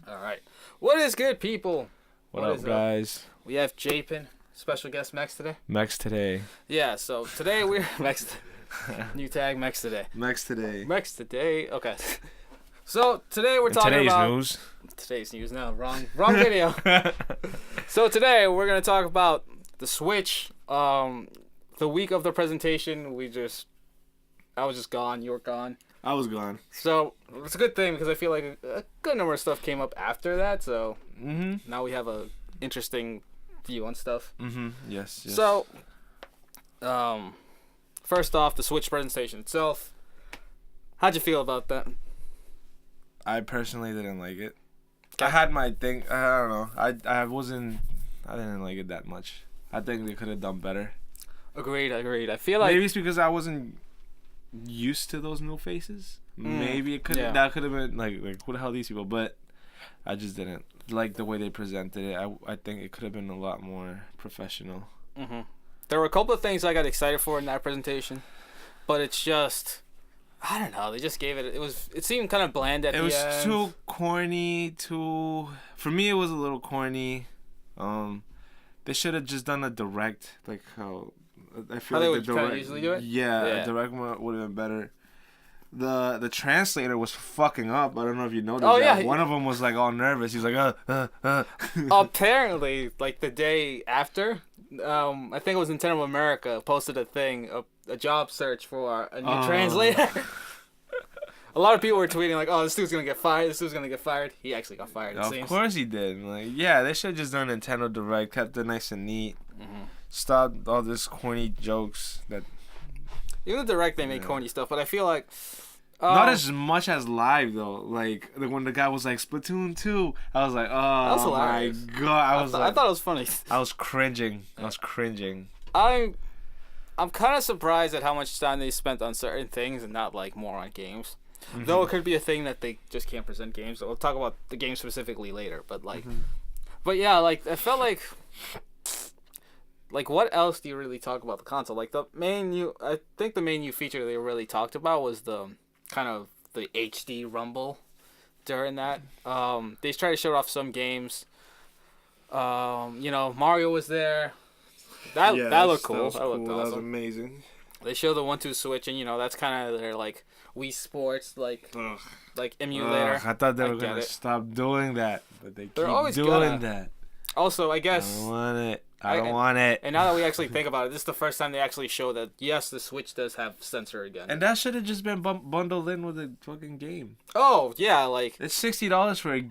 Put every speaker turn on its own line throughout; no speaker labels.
All right. What is good, people?
What up, guys?
We have JPin, special guest Mex today.
Mex today.
Yeah, so today we're Mex. New tag Mex today.
Mex today.
Mex today. Okay. So today we're talking
Today's
about
news.
Today's news. No, wrong video. So today we're gonna talk about the Switch. The week of the presentation, I was just gone. You were gone.
I was gone.
So it's a good thing because I feel like a good number of stuff came up after that. So now we have a interesting view on stuff.
Yes.
So, first off, the Switch presentation itself. How'd you feel about that?
I personally didn't like it. I had my thing. I don't know. I didn't like it that much. I think they could have done better.
Agreed. I feel like
Maybe it's because I wasn't used to those new faces. Maybe it could that could have been like who the hell are these people? But I just didn't like the way they presented it. I think it could have been a lot more professional.
There were a couple of things I got excited for in that presentation, but it's just I don't know. They just gave it. It seemed kind of bland at the end.
It was too corny. For me, it was a little corny. They should have just done a direct, like how I feel
how
like
they would kind of usually do it.
Yeah, a direct would have been better. The translator was fucking up. I don't know if you noticed.
Oh
that.
yeah,
one of them was like all nervous. He's like,
Apparently, like the day after, I think it was Nintendo of America posted a thing, a job search for a new translator. A lot of people were tweeting like, "Oh, this dude's gonna get fired. This dude's gonna get fired." He actually got fired. It seems.
Of course he did. Like, yeah, they should have just done Nintendo Direct, kept it nice and neat. Stop all this corny jokes that.
Even the Direct, they make corny stuff, but I feel like
not as much as live though. Like when the guy was like Splatoon 2, I was like, oh my god!
I thought it was funny.
I was cringing.
I'm kind of surprised at how much time they spent on certain things and not like more on games. Though it could be a thing that they just can't present games. So we'll talk about the game specifically later. But like, but yeah, like I felt like what else do you really talk about the console? Like I think the main new feature they really talked about was the kind of the HD rumble during that. They tried to show off some games. Mario was there. That looked cool. That looked awesome.
That was amazing.
They show the 1-2 switch, and that's kind of their like Wii Sports like emulator.
I thought they were gonna stop doing that, but they're
always
doing that.
Also, I guess
I don't want it. I don't want it.
And now that we actually think about it, this is the first time they actually show that yes, the Switch does have sensor again.
And that should have just been bundled in with a fucking game.
Oh yeah, like
it's $60 for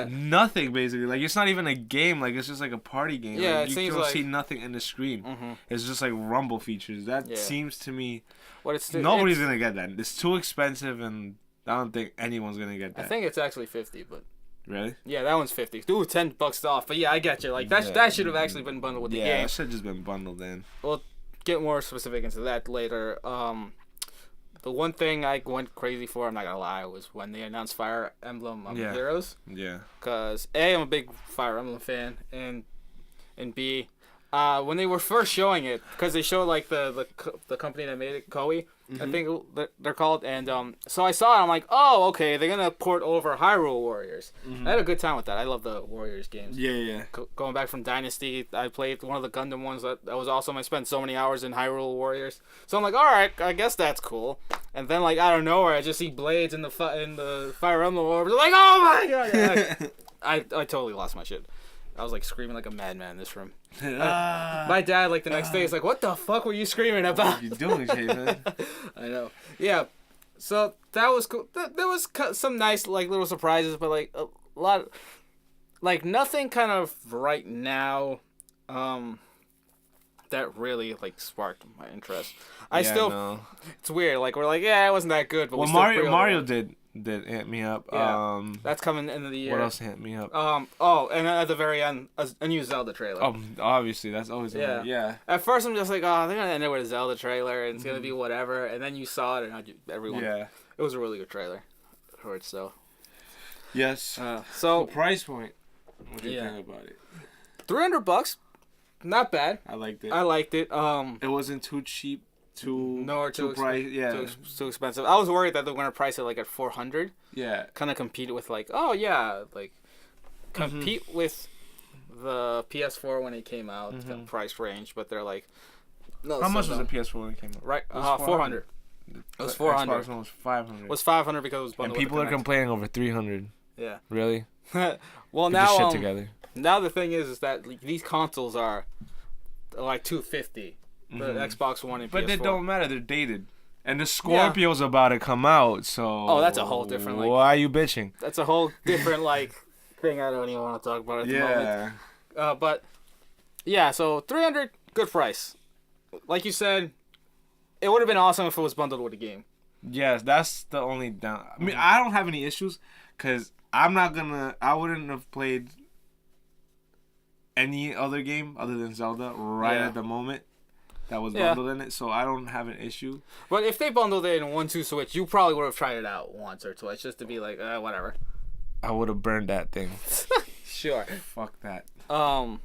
nothing basically. Like it's not even a game. Like it's just like a party game.
Yeah,
like,
it seems
don't
like
see nothing in the screen. It's just like rumble features. That seems to me. Nobody's gonna get that. It's too expensive, and I don't think anyone's gonna get that.
I think it's actually 50, but.
Really?
Yeah, that one's 50. Ooh, $10 off. But yeah, I get you. Like that should have actually been bundled with the game.
Yeah, that should have just been bundled in.
We'll get more specific into that later. The one thing I went crazy for, I'm not gonna lie, was when they announced Fire Emblem Heroes. Yeah. Cause A, I'm a big Fire Emblem fan, and B, when they were first showing it, because they showed like the company that made it, Koei, I think they're called, and so I saw it, I'm like, oh, okay, they're gonna port over Hyrule Warriors. I had a good time with that. I love the Warriors games.
Yeah.
Going back from Dynasty, I played one of the Gundam ones that was awesome. I spent so many hours in Hyrule Warriors, so I'm like, all right, I guess that's cool. And then like out of nowhere, I just see blades in the Fire Emblem orbs. I'm like, oh my god! I totally lost my shit. I was like screaming like a madman in this room. My dad, like the next day, is like, "What the fuck were you screaming about?"
What are you doing, man?
I know. Yeah. So that was cool. There was some nice like little surprises, but like a lot, like nothing kind of right now, that really like sparked my interest. It's weird. Like we're like, yeah, it wasn't that good, but
Mario did hit me up.
Yeah. That's coming into the year.
What else hit me up?
And at the very end, a new Zelda trailer.
Oh, obviously, that's always yeah.
At first, I'm just like, oh, they're gonna end it with a Zelda trailer, and it's gonna be whatever. And then you saw it, and everyone. Yeah. It was a really good trailer. For it, so.
Yes.
So
the price point. What do you think about it?
$300, not bad.
I liked it.
It
It wasn't too cheap too price. Yeah,
too expensive. I was worried that they're gonna price it like at $400.
Yeah,
kind of compete with like compete with the PS4 when it came out, the price range, but they're like,
no. How much was the PS4 when it came out?
Right, 400. It was 400.
Xbox One was 500.
It was 500 because it was bundled.
And people are complaining over 300.
Yeah.
Really?
Well,
Get
now
shit together.
Now the thing is that like, these consoles are like $250. The Xbox One and PS4.
But they don't matter. They're dated. And the Scorpio's about to come out, so...
Oh, that's a whole different, like...
Why are you bitching?
That's a whole different, like, thing I don't even want to talk about at the moment. But, yeah, so $300, good price. Like you said, it would have been awesome if it was bundled with a game.
Yes, that's the only down... I mean, I don't have any issues, because I'm not gonna... I wouldn't have played any other game other than Zelda at the moment. That was bundled in it, so I don't have an issue. But
if they bundled it in 1-2 Switch, you probably would have tried it out once or twice just to be like, whatever.
I would have burned that thing.
Sure.
Fuck that.
What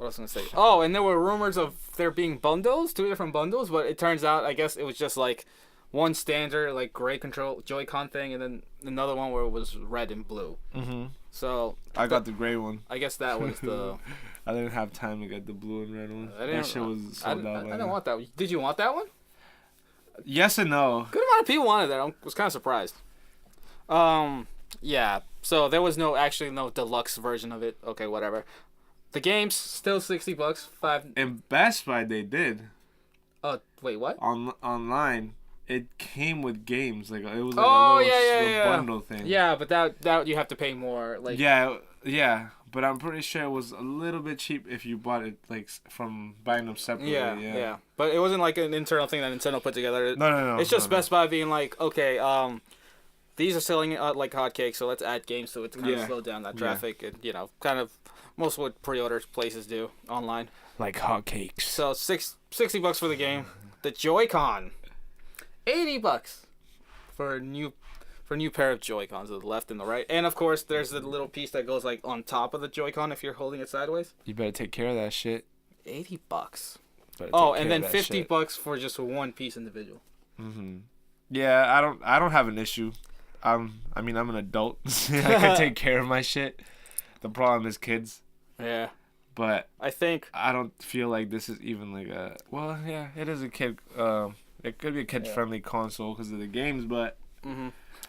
else was I gonna say? Oh, and there were rumors of there being bundles, 2 different bundles, but it turns out, I guess it was just like one standard like gray control Joy-Con thing, and then another one where it was red and blue. So
I got the gray one.
I guess that was the.
I didn't have time to get the blue and red one. That shit was sold out.
I didn't want that. Did you want that one?
Yes and no.
Good amount of people wanted that. I was kind of surprised. Yeah. So there was no deluxe version of it. Okay, whatever. The game's still $60.
In Best Buy they did.
Oh wait, what?
Online. It came with games, like it was like a little bundle thing.
Yeah, but that you have to pay more. Like
yeah, but I'm pretty sure it was a little bit cheap if you bought it like from buying them separately.
Yeah. But it wasn't like an internal thing that Nintendo put together.
No.
It's just Best Buy being like, okay, these are selling like hotcakes, so let's add games to it to kind of slow down that traffic, and kind of most of what pre-order places do online.
Like hotcakes.
So $60 for the game, the Joy-Con. $80 for a new pair of Joy-Cons to the left and the right, and of course there's the little piece that goes like on top of the Joy-Con if you're holding it sideways.
You better take care of that shit.
$80. Oh, and then $50 for just one piece individual.
Yeah, I don't have an issue. I mean I'm an adult. I can take care of my shit. The problem is kids.
Yeah.
But
I
don't feel like this is even like a it is a kid. It could be a kid-friendly console because of the games, but...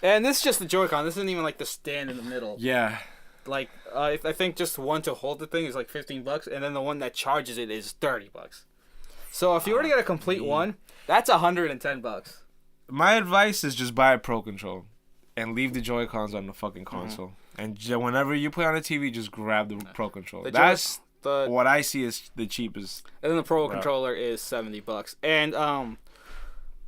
And this is just the Joy-Con. This isn't even, like, the stand in the middle.
Yeah.
Like, I think just one to hold the thing is, like, $15, and then the one that charges it is $30. So if you were to get a complete one, that's $110.
My advice is just buy a Pro Control and leave the Joy-Cons on the fucking console. And whenever you play on the TV, just grab the Pro Control. That's what I see is the cheapest.
And then the Pro Controller is $70. And,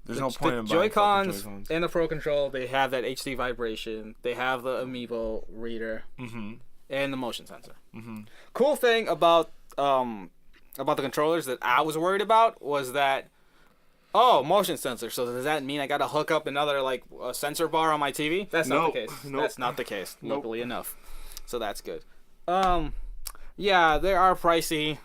there's no point in buying
Joy-Cons and the Pro Control. They have that HD vibration. They have the Amiibo reader and the motion sensor. Cool thing about the controllers that I was worried about was that motion sensor. So does that mean I got to hook up another like a sensor bar on my TV? That's not the case. That's not the case. Luckily enough, so that's good. Yeah, they are pricey.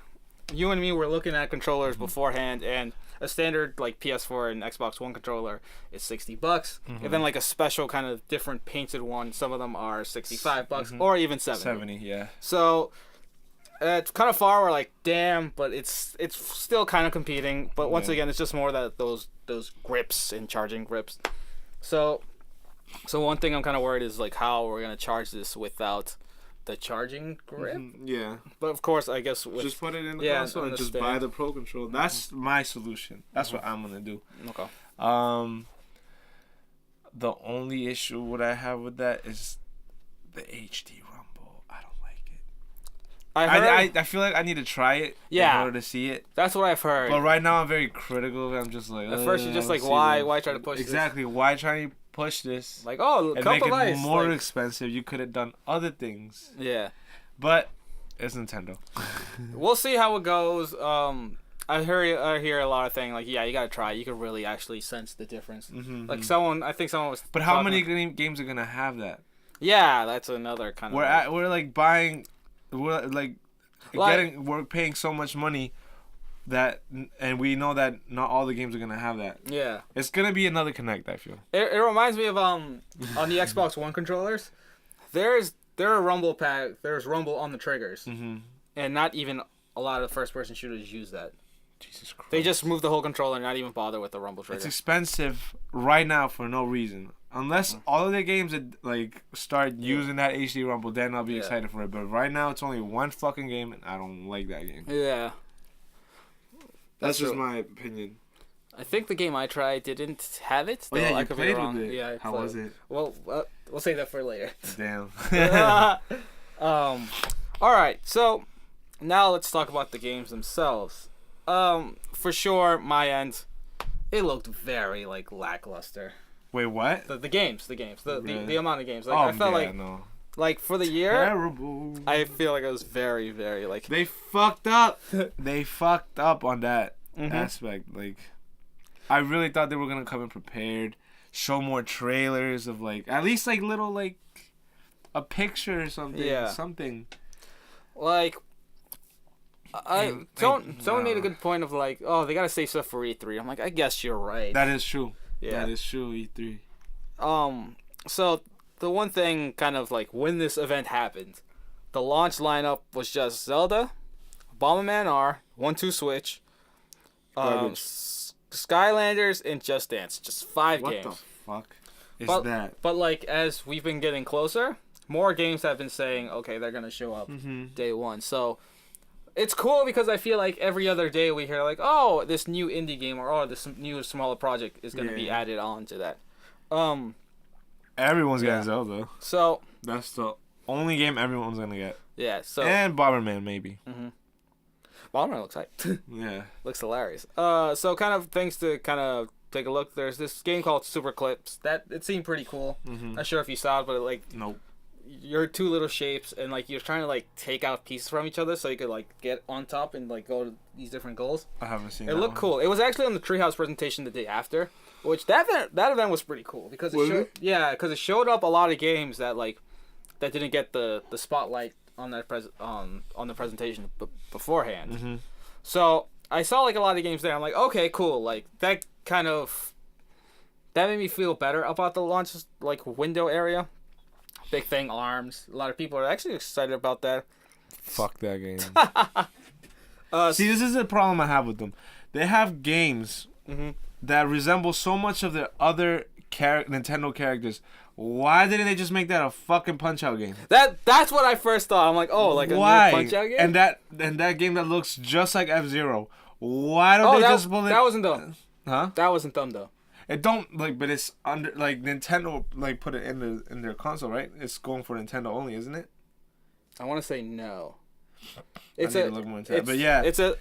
You and me were looking at controllers beforehand, and a standard like PS4 and Xbox One controller is $60, and then like a special kind of different painted one. Some of them are $65 or even $70.
Yeah.
So it's kind of far. We're like, damn, but it's still kind of competing. But once again, it's just more that those grips and charging grips. So one thing I'm kind of worried is like how we're gonna charge this without the charging grip.
Yeah.
But of course, I guess
just put it in the console and just buy the Pro Control. That's my solution. That's what I'm gonna do.
Okay.
The only issue what I have with that is the HD Rumble. I don't like it. I feel like I need to try it in order to see it.
That's what I've heard.
But right now I'm very critical. I'm just like
at first you're just like why try to push
exactly
this?
Why try to push this
like
and make it more expensive? You could have done other things.
Yeah,
but it's Nintendo.
We'll see how it goes. I hear a lot of things like you gotta try it. You can really actually sense the difference. Like I think someone was.
But how many games are gonna have that?
Yeah, that's another kind of.
We're like buying, we're paying so much money and we know that not all the games are gonna have that.
Yeah.
It's gonna be another Connect, I feel.
It reminds me of on the Xbox One controllers, there's Rumble pack. There's Rumble on the triggers, and not even a lot of first-person shooters use that.
Jesus Christ.
They just move the whole controller and not even bother with the Rumble trigger.
It's expensive right now for no reason. Unless all of the games that start using that HD Rumble, then I'll be excited for it. But right now, it's only one fucking game, and I don't like that game.
Yeah.
That's just my opinion.
I think the game I tried didn't have it.
Oh, yeah,
I
could played
with
it.
Yeah,
how was it?
Well, we'll save that for later.
Damn.
All right, so now let's talk about the games themselves. For sure, my end, it looked very lackluster.
Wait, what?
The games,
really?
the amount of games. I felt
no.
For the year,
terrible.
I feel like it was very, very
they fucked up. They fucked up on that aspect. I really thought they were gonna come in prepared, show more trailers of at least little a picture or something.
Yeah.
Something.
Someone made a good point of oh, they gotta save stuff for E3. I'm like, I guess you're right.
That is true.
Yeah.
That is true. E3.
So the one thing kind of when this event happened, the launch lineup was just Zelda, Bomberman R, 1-2 Switch, Skylanders, and Just Dance. Just 5 games.
What the fuck is that?
But as we've been getting closer, more games have been saying, okay, they're gonna show up day one. So it's cool because I feel like every other day we hear oh, this new indie game or this new smaller project is gonna be added on to that.
Everyone's getting Zelda.
So
that's the only game everyone's gonna get.
Yeah. So
and Bomberman maybe.
Bomberman looks hype.
Yeah.
Looks hilarious. So kind of things to kind of take a look. There's this game called Super Clips that it seemed pretty cool. Not sure if you saw it, but
nope.
You're two little shapes and you're trying to take out pieces from each other so you could get on top and go to these different goals.
I haven't seen
it. It looked cool. It was actually on the Treehouse presentation the day after, which that event was pretty cool because it showed up a lot of games that that didn't get the spotlight on that on the presentation beforehand. So I saw a lot of games there. I'm like, okay, cool. That made me feel better about the launch window area. Big Thing Arms. A lot of people are actually excited about that.
Fuck that game. See, this is the problem I have with them. They have games that resemble so much of their other Nintendo characters. Why didn't they just make that a fucking Punch-Out game?
That's what I first thought. I'm like, oh, a new Punch-Out game?
And that game that looks just like F-Zero. Why don't they just pull it?
That wasn't dumb.
Huh?
That wasn't dumb though.
It don't but it's under Nintendo put it in their console, right? It's going for Nintendo only, isn't it?
I want to say no.
It's I need to look more into that, but yeah,
it's a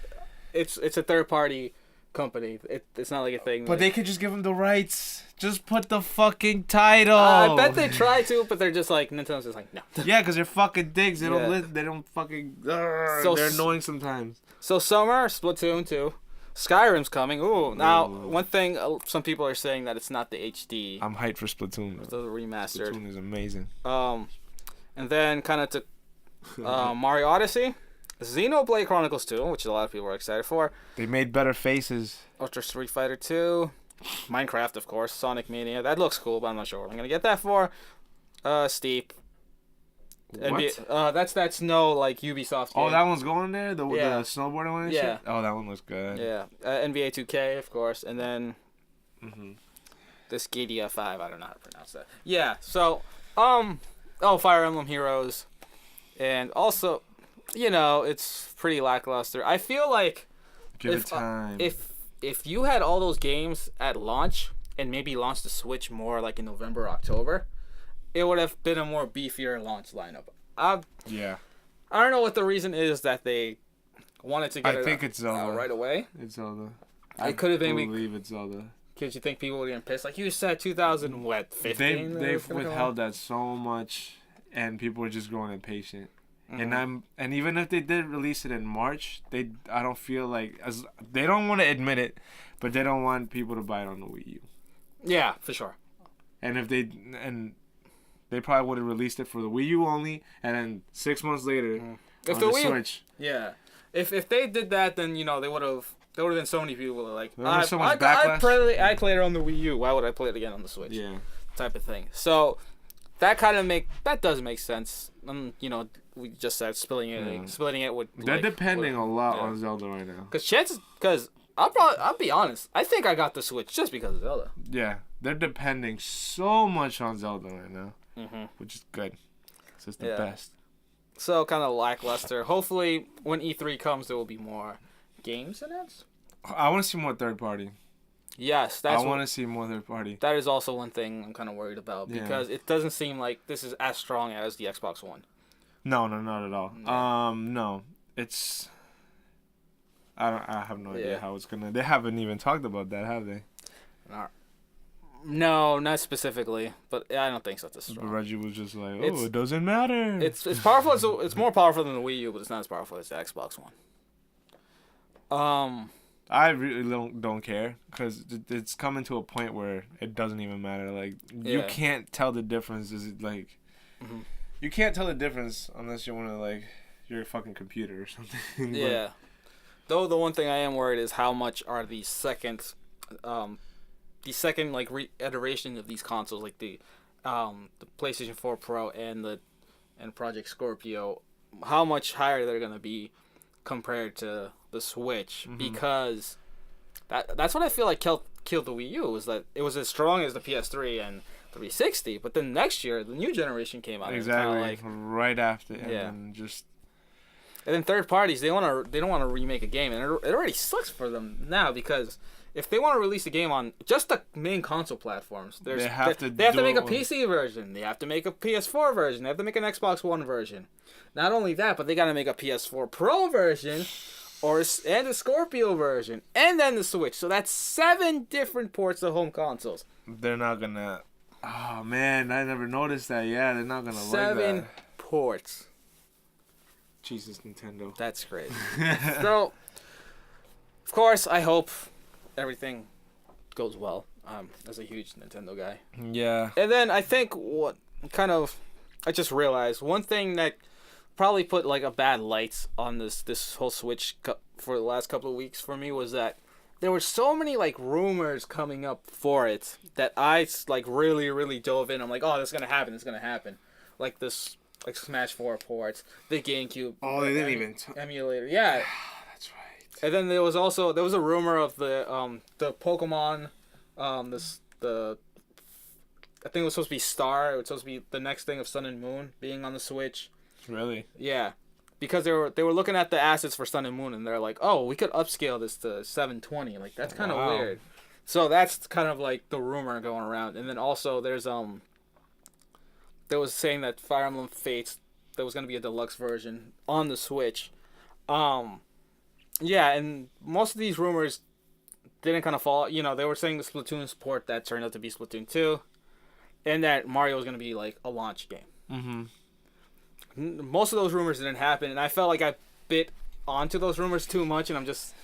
third party company. It's not a thing.
But they could just give them the rights. Just put the fucking title.
I bet they try to, but they're just Nintendo's just no.
Yeah, because they're fucking dicks. They don't fucking. They're annoying sometimes.
So summer, Splatoon 2. Skyrim's coming. Ooh. Now, one thing, some people are saying that it's not the HD.
I'm hyped for Splatoon.
It's the remastered.
Splatoon is amazing.
And then kind of to Mario Odyssey, Xenoblade Chronicles 2, which a lot of people are excited for.
They made better faces.
Ultra Street Fighter 2, Minecraft, of course, Sonic Mania. That looks cool, but I'm not sure what I'm gonna get that for. Steep.
What?
That's no Ubisoft game.
Oh, that one's going there? The snowboarding one and shit? Oh, that one looks good.
Yeah. NBA 2K, of course. And then this GTA 5, I don't know how to pronounce that. Yeah, so, Fire Emblem Heroes. And also, it's pretty lackluster. I feel like
Give it time.
If you had all those games at launch and maybe launched the Switch more in November, October, it would have been a more beefier launch lineup.
Yeah.
I don't know what the reason is that they wanted to get
it's Zelda.
Right away.
It's Zelda.
I could have maybe
believe it's Zelda.
Because you think people would get pissed? You said 2015.
They've withheld that so much, and people are just growing impatient. And even if they did release it in March, I don't feel they don't want to admit it, but they don't want people to buy it on the Wii U.
Yeah, for sure.
And if they probably would have released it for the Wii U only, and then 6 months later on the Switch.
Yeah. If they did that, then they would have. There would have been so many people like,
I
played it on the Wii U. Why would I play it again on the Switch?
Yeah.
Type of thing. So that does make sense. We just said splitting it with.
They're depending a lot on Zelda right now.
Because I'll be honest. I think I got the Switch just because of Zelda.
Yeah, they're depending so much on Zelda right now, which is good. So it's the best.
So kind of lackluster. Hopefully, when E3 comes, there will be more games announced.
I want to see more third party.
Yes,
I want to see more third party.
That is also one thing I'm kind of worried about because it doesn't seem like this is as strong as the Xbox One.
No, not at all. No, it's. I have no idea how it's gonna. They haven't even talked about that, have they?
No, not specifically, but I don't think so. This strong.
But Reggie was just like, it doesn't matter.
It's powerful. It's more powerful than the Wii U, but it's not as powerful as the Xbox One.
I really don't care because it's coming to a point where it doesn't even matter. Like you can't tell the difference. Is it like you can't tell the difference unless you want to like your fucking computer or something.
Yeah. Though the one thing I am worried is how much are the second like reiteration of these consoles, like the PlayStation 4 Pro and Project Scorpio, how much higher they're gonna be compared to the Switch, because that's what I feel like killed the Wii U, was that it was as strong as the PS3 and 360, but then next year the new generation came out.
Exactly, right after, and
then third parties, they don't want to remake a game, and it already sucks for them now, because if they want to release a game on just the main console platforms, they have to make a PC version, they have to make a PS4 version, they have to make an Xbox One version. Not only that, but they got to make a PS4 Pro version, and a Scorpio version, and then the Switch. So that's 7 different ports of home consoles.
They're not gonna. Oh man, I never noticed that. Yeah, they're not gonna like that.
7 ports.
Jesus, Nintendo.
That's crazy. So, of course, I hope everything goes well. As a huge Nintendo guy.
Yeah.
And then I think I just realized one thing that probably put like a bad light on this whole Switch for the last couple of weeks for me was that there were so many like rumors coming up for it that I like really dove in. I'm like, oh, this is gonna happen. Like this, like Smash 4 ports, the GameCube.
Oh, they didn't even
emulator. Yeah.
That's right.
And then there was a rumor of the Pokemon, I think it was supposed to be Star. It was supposed to be the next thing of Sun and Moon being on the Switch.
Really?
Yeah, because they were looking at the assets for Sun and Moon, and they're like, oh, we could upscale this to 720. Like that's kind of weird. So that's kind of like the rumor going around. And then also there was saying that Fire Emblem Fates, there was gonna be a deluxe version on the Switch. Yeah, and most of these rumors didn't kind of fall. They were saying the Splatoon support that turned out to be Splatoon 2. And that Mario was going to be, like, a launch game. Mm-hmm. Most of those rumors didn't happen, and I felt like I bit onto those rumors too much, and just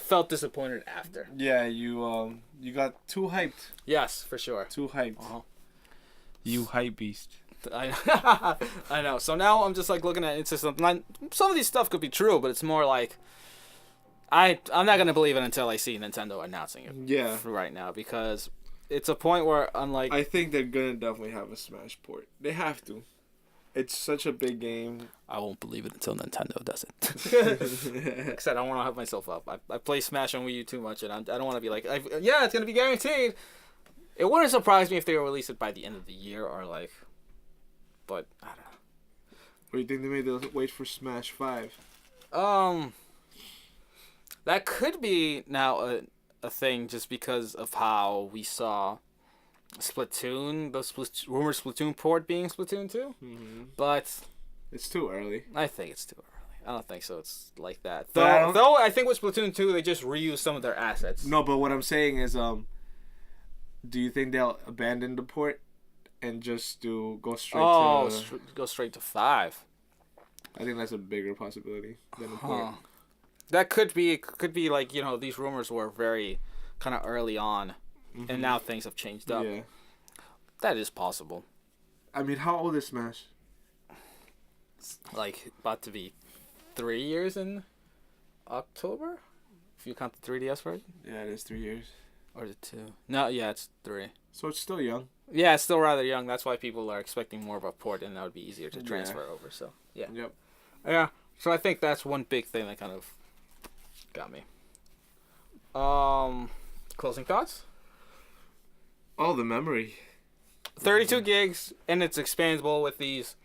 felt disappointed after.
Yeah, you got too hyped.
Yes, for sure.
Too hyped.
Uh-huh.
You hype beast.
I know. So now I'm just, like, looking at it. It's just, some of these stuff could be true, but it's more like I'm not going to believe it until I see Nintendo announcing it.
Yeah.
Right now, because it's a point where, unlike...
I think they're going to definitely have a Smash port. They have to. It's such a big game.
I won't believe it until Nintendo does it. Like I said, I don't want to hype myself up. I play Smash on Wii U too much, and I don't want to be like, yeah, it's going to be guaranteed. It wouldn't surprise me if they release it by the end of the year or like... But, I don't know.
Or you think they made them wait for Smash 5?
That could be now a thing just because of how we saw Splatoon, rumored Splatoon port being Splatoon 2. Mm-hmm. But
it's too early.
I think it's too early. I don't think so. It's like that. Though I think with Splatoon 2, they just reuse some of their assets.
No, but what I'm saying is, do you think they'll abandon the port and just go straight to 5? I think that's a bigger possibility than the port.
That could be like, these rumors were very kind of early on, and now things have changed up. Yeah. That is possible.
I mean, how old is Smash?
Like, about to be 3 years in October, if you count the 3DS right.
Yeah, it is 3 years.
Or is it 2? No, yeah, it's 3.
So it's still young.
Yeah, it's still rather young. That's why people are expecting more of a port, and that would be easier to transfer over. So yeah.
Yep.
Yeah. So I think that's one big thing that kind of got me. Closing thoughts?
Oh, the memory.
32 gigs, and it's expandable with these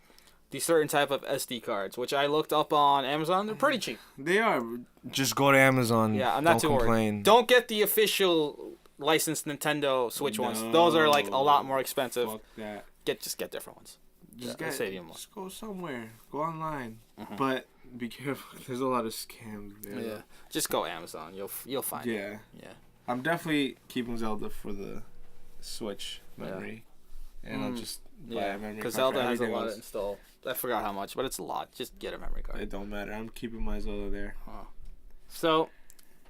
certain type of SD cards, which I looked up on Amazon. They're pretty cheap.
They are. Just go to Amazon.
Yeah, I'm not too worried. Don't get the official licensed Nintendo Switch ones. Those are like a lot more expensive.
Fuck that.
Just get different ones.
Just go somewhere. Go online. Mm-hmm. But be careful. There's a lot of scams there.
Yeah. Just go Amazon. You'll find it. Yeah.
I'm definitely keeping Zelda for the Switch memory. Yeah. And I'll just buy a memory card.
Because Zelda has a lot installed. I forgot how much, but it's a lot. Just get a memory card.
It don't matter. I'm keeping my Zelda there.
So,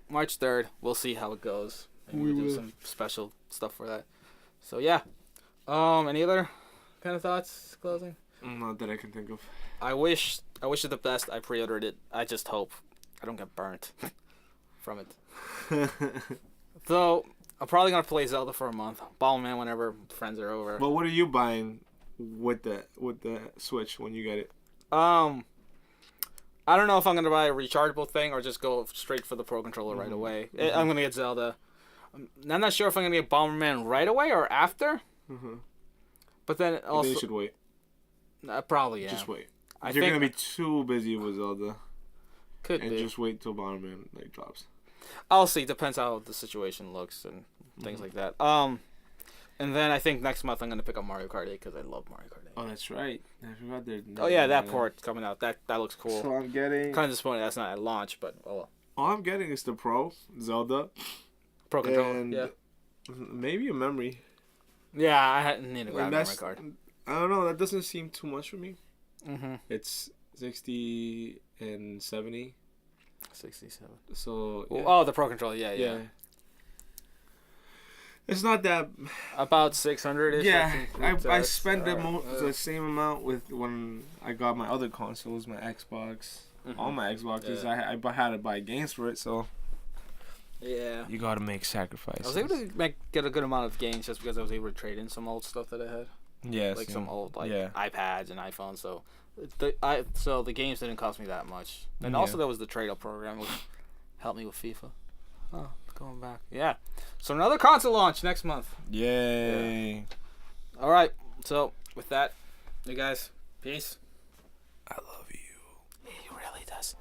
March 3rd, we'll see how it goes. Maybe we'll do some special stuff for that. So, yeah. Any other kind of thoughts, closing?
Not that I can think of.
I wish it the best. I pre-ordered it. I just hope I don't get burnt from it. So, I'm probably going to play Zelda for a month. Bomberman whenever friends are over.
But what are you buying with the Switch when you get it?
I don't know if I'm gonna buy a rechargeable thing or just go straight for the Pro Controller right away. I'm gonna get Zelda. I'm not sure if I'm gonna get Bomberman right away or after. But then also
you should wait.
Probably yeah.
Just wait. You're gonna be too busy with Zelda.
Could be.
Just wait till Bomberman drops.
I'll see. Depends how the situation looks and things like that. And then I think next month I'm gonna pick up Mario Kart 8 because I love Mario Kart 8.
Oh, that's right. I forgot there.
Oh yeah, that port's coming out. That looks cool.
So I'm getting.
Kind of disappointed that's not at launch, but oh well.
All I'm getting is the Pro Zelda.
Pro Controller. Yeah.
Maybe a memory.
Yeah, I need to grab a memory card.
I don't know. That doesn't seem too much for me.
It's
60 and 70.
67.
So. Yeah.
Oh, the Pro Controller. Yeah.
It's not that.
About 600.
Yeah, I spent the same amount with when I got my other consoles, my Xbox, all my Xboxes. Yeah. I had to buy games for it, so.
Yeah.
You gotta make sacrifices.
I was able to get a good amount of games just because I was able to trade in some old stuff that I had.
Yes.
Like some old iPads and iPhones. So, the games didn't cost me that much. And also there was the trade-up program, which helped me with FIFA. Oh, going back. Yeah. So another console launch next month.
Yay.
Yeah. All right. So with that, you guys, peace.
I love you.
He really does.